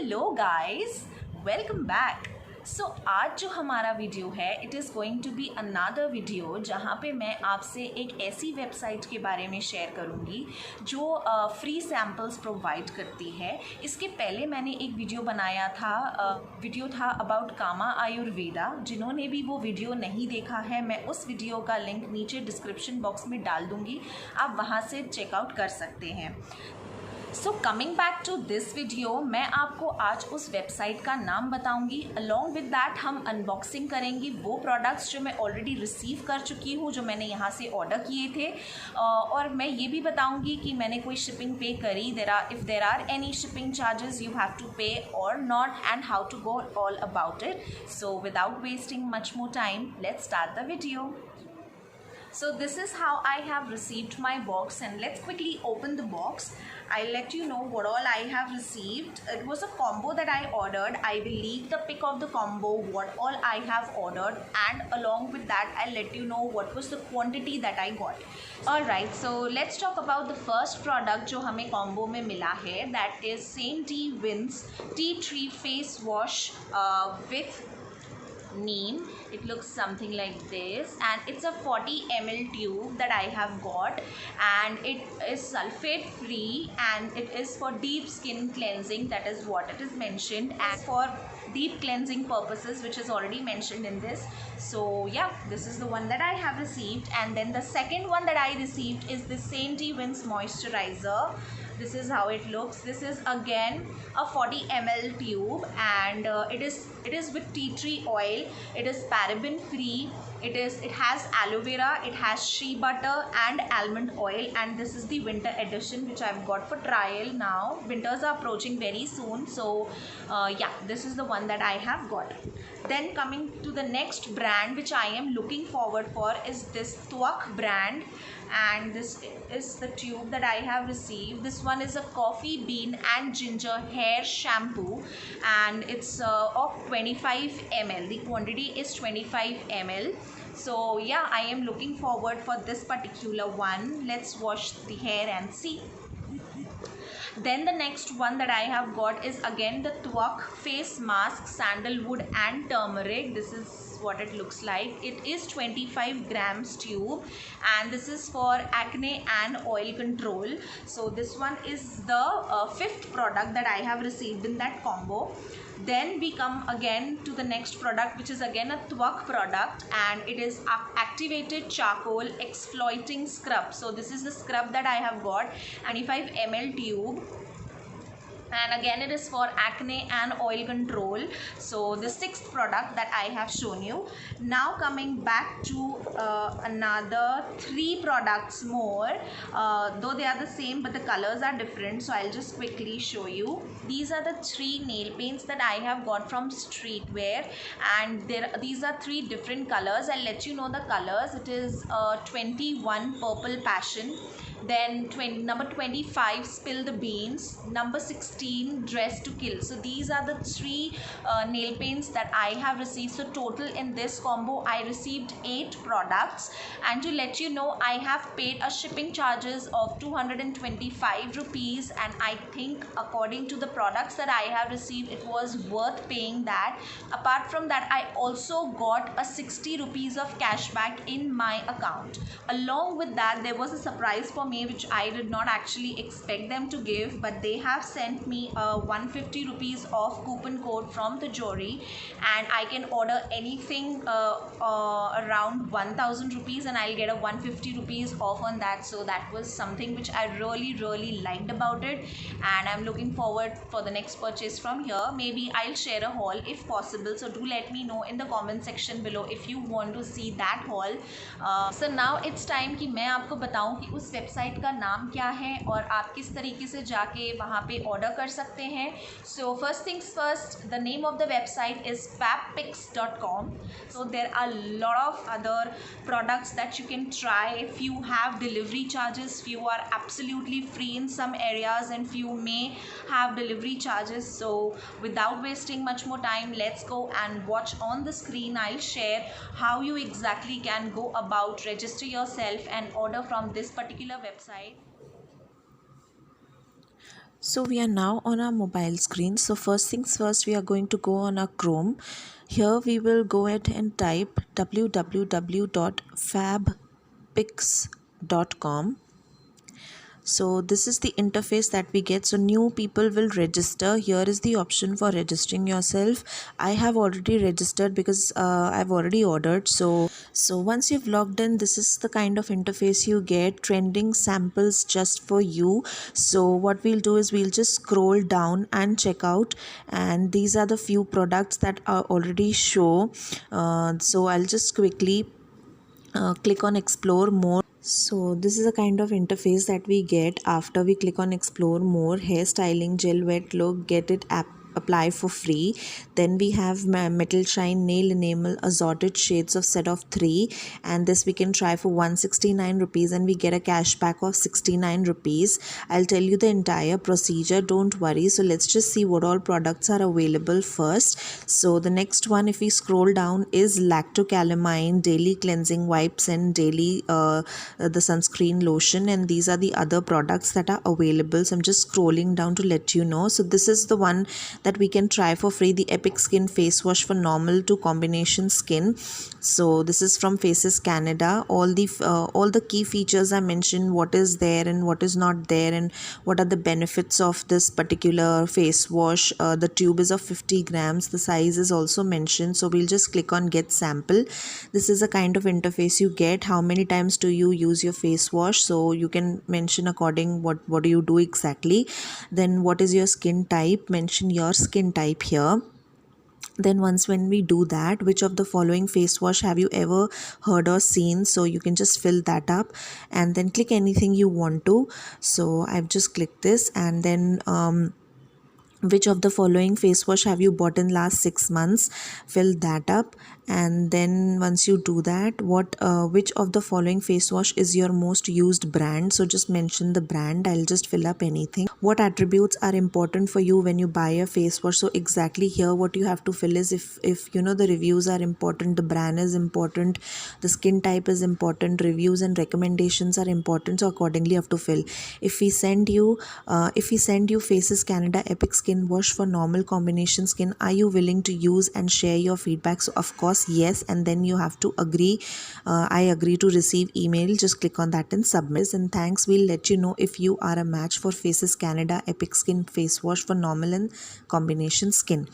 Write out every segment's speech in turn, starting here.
Hello guys, welcome back. So आज जो हमारा वीडियो है it is going to be another video जहाँ पे मैं आपसे एक ऐसी वेबसाइट के बारे में शेयर करूँगी जो फ्री सैम्पल्स प्रोवाइड करती है। इसके पहले मैंने एक वीडियो बनाया था, वीडियो था अबाउट कामा आयुर्वेदा। जिन्होंने भी वो वीडियो नहीं देखा है, मैं उस वीडियो का लिंक नीचे डिस्क्रिप्शन बॉक्स में डाल दूँगी, आप वहाँ से चेकआउट कर सकते हैं। So coming back to this video, मैं आपको आज उस वेबसाइट का नाम बताऊंगी। अलॉन्ग विद दैट हम अनबॉक्सिंग करेंगे वो प्रोडक्ट्स जो मैं ऑलरेडी रिसीव कर चुकी हूँ, जो मैंने यहाँ से ऑर्डर किए थे। और मैं ये भी बताऊंगी कि मैंने कोई शिपिंग पे करी, if there are any shipping charges you have to pay or not, and how to go all about it. So without wasting much more time, let's start the video. So this is how I have received my box, and let's quickly open the box. I'll let you know what all I have received. It was a combo that I ordered. I will leave the pic of the combo, what all I have ordered, and along with that I'll let you know what was the quantity that I got. Alright, so let's talk about the first product जो हमें combo में मिला है. That is Saint T Wins Tea Tree Face Wash with neem. It looks something like this, and it's a 40 ml tube that I have got, and it is sulfate free, and it is for deep skin cleansing. That is what it is mentioned, and for deep cleansing purposes, which is already mentioned in this. So yeah, this is the one that I have received. And then the second one that I received is the Saint T Wins moisturizer. This is how it looks. This is again a 40 ml tube, and it is with tea tree oil. It is paraben free. It has aloe vera, it has shea butter and almond oil, and this is the winter edition which I've got for trial now. Winters are approaching very soon, so yeah, this is the one that I have got. Then coming to the next brand which I am looking forward for is this Tuak brand, and this is the tube that I have received. This one is a coffee bean and ginger hair shampoo, and it's of 25 ml. The quantity is 25 ml. So yeah, I am looking forward for this particular one. Let's wash the hair and see. Then the next one that I have got is again the Tuak face mask, sandalwood and turmeric. This is what it looks like. It is 25 grams tube, and this is for acne and oil control. So this one is the fifth product that I have received in that combo. Then we come again to the next product, which is again a Tuak product, and it is activated charcoal exfoliating scrub. So this is the scrub that I have got, 25 ml tube, and again it is for acne and oil control. So the sixth product that I have shown you. Now coming back to another three products more, though they are the same but the colors are different, so I'll just quickly show you. These are the three nail paints that I have got from Streetwear, and these are three different colors. I'll let you know the colors. It is 21 Purple Passion, then number 25 Spill the Beans, number 16 Dress to Kill. So these are the three nail paints that I have received. So total in this combo I received 8 products, and to let you know, I have paid a shipping charges of 225 rupees, and I think according to the products that I have received, it was worth paying that. Apart from that, I also got a 60 rupees of cashback in my account. Along with that, there was a surprise for me which I did not actually expect them to give, but they have sent me a 150 rupees off coupon code from Tijori, and I can order anything around 1000 rupees, and I'll get a 150 rupees off on that. So that was something which I really liked about it, and I'm looking forward for the next purchase from here. Maybe I'll share a haul if possible, so do let me know in the comment section below if you want to see that haul. So now it's time कि मैं आपको बताऊं कि उस website का नाम क्या है और आप किस तरीके से जाके वहाँ पे ऑर्डर कर सकते हैं. So first things first, the name of the website is fappix.com. So there are a lot of other products that you can try. If you have delivery charges, few are absolutely free in some areas, and few may have delivery charges. So without wasting much more time, let's go and watch on the screen. I'll share how you exactly can go about register yourself and order from this particular website. So we are now on our mobile screen. So first things first, we are going to go on our Chrome. Here we will go ahead and type www.fabpix.com. So this is the interface that we get. So new people will register. Here is the option for registering yourself. I have already registered because I've already ordered. So once you've logged in, this is the kind of interface you get. Trending samples just for you. So what we'll do is we'll just scroll down and check out, and these are the few products that are already show. So I'll just quickly click on explore more. So this is a kind of interface that we get after we click on explore more. Hairstyling, gel wet look, get it apply for free. Then we have metal shine nail enamel assorted shades of set of 3, and this we can try for 169 rupees and we get a cashback of 69 rupees. I'll tell you the entire procedure, don't worry. So let's just see what all products are available first. So the next one, if we scroll down, is lactocalamine daily cleansing wipes and daily the sunscreen lotion, and these are the other products that are available. So I'm just scrolling down to let you know. So this is the one that we can try for free, the Epic Skin face wash for normal to combination skin. So this is from Faces Canada. All the key features are mentioned, what is there and what is not there, and what are the benefits of this particular face wash. The tube is of 50 grams. The size is also mentioned. So we'll just click on get sample. This is a kind of interface you get. How many times do you use your face wash? So you can mention according what do you do exactly. Then what is your skin type? Mention your skin type here. Then once when we do that, which of the following face wash have you ever heard or seen? So you can just fill that up and then click anything you want to. So I've just clicked this, and then which of the following face wash have you bought in last 6 months? Fill that up. And then once you do that, which of the following face wash is your most used brand? So just mention the brand. I'll just fill up anything. What attributes are important for you when you buy a face wash? So exactly here what you have to fill is, if you know the reviews are important, the brand is important, the skin type is important, reviews and recommendations are important, so accordingly you have to fill. If we send you Faces Canada Epic Skin Wash for normal combination skin, are you willing to use and share your feedback? So of course yes, and then you have to agree. I agree to receive email. Just click on that and submit. And thanks, we'll let you know if you are a match for Faces Canada Epic Skin Face Wash for normal and combination skin.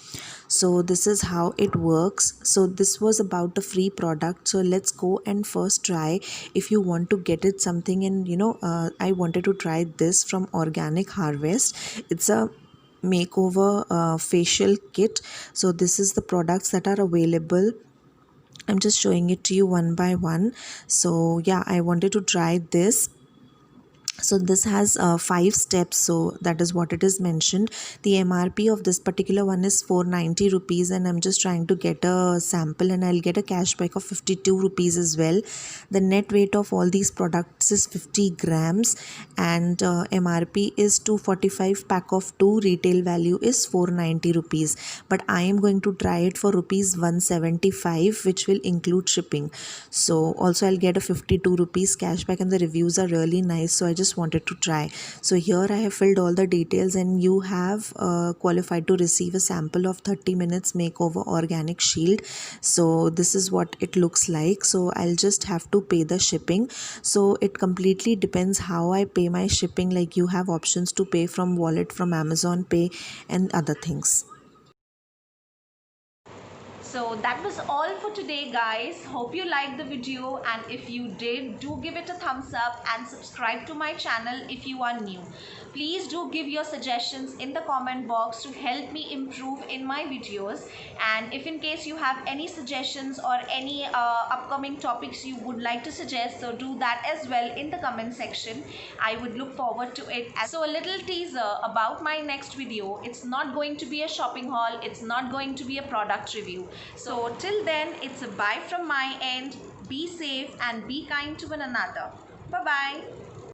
So this is how it works. So this was about the free product. So let's go and first try. If you want to get it something, and I wanted to try this from Organic Harvest. It's a makeover facial kit. So this is the products that are available. I'm just showing it to you one by one. So yeah, I wanted to try this. So this has 5 steps, so that is what it is mentioned. The MRP of this particular one is 490 rupees, and I'm just trying to get a sample, and I'll get a cashback of 52 rupees as well. The net weight of all these products is 50 grams, and MRP is 245, pack of 2, retail value is 490 rupees, but I am going to try it for rupees 175, which will include shipping. So also I'll get a 52 rupees cashback, and the reviews are really nice, so I just wanted to try. So here I have filled all the details, and you have qualified to receive a sample of 30 minutes makeover organic shield. So this is what it looks like. So I'll just have to pay the shipping. So it completely depends how I pay my shipping. Like, you have options to pay from wallet, from Amazon Pay and other things. So that was all for today, guys. Hope you liked the video, and if you did, do give it a thumbs up and subscribe to my channel if you are new. Please do give your suggestions in the comment box to help me improve in my videos. And if in case you have any suggestions or any upcoming topics you would like to suggest, so do that as well in the comment section. I would look forward to it. So a little teaser about my next video. It's not going to be a shopping haul. It's not going to be a product review. So till then, it's a bye from my end. Be safe and be kind to one another. Bye bye.